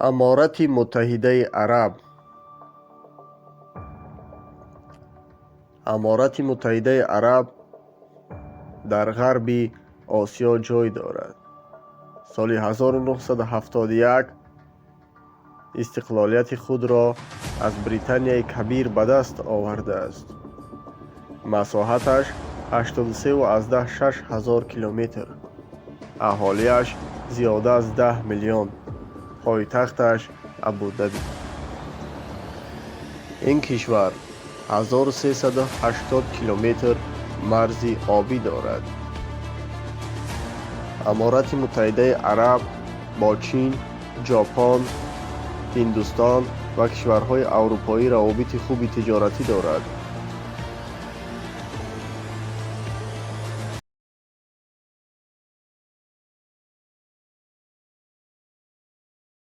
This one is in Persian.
امارات متحده عرب. امارات متحده عرب در غرب آسیا جای دارد. سال 1971 استقلالیت خود را از بریتانیای کبیر به دست آورده است. مساحتش 83.6 کیلومتر، اهالیش زیاده از 10 میلیون، پایتختش ابوظبی. این کشور 1380 کیلومتر مرز آبی دارد. امارات متحده عرب با چین، ژاپن، هندوستان و کشورهای اروپایی روابط خوب تجارتی دارد.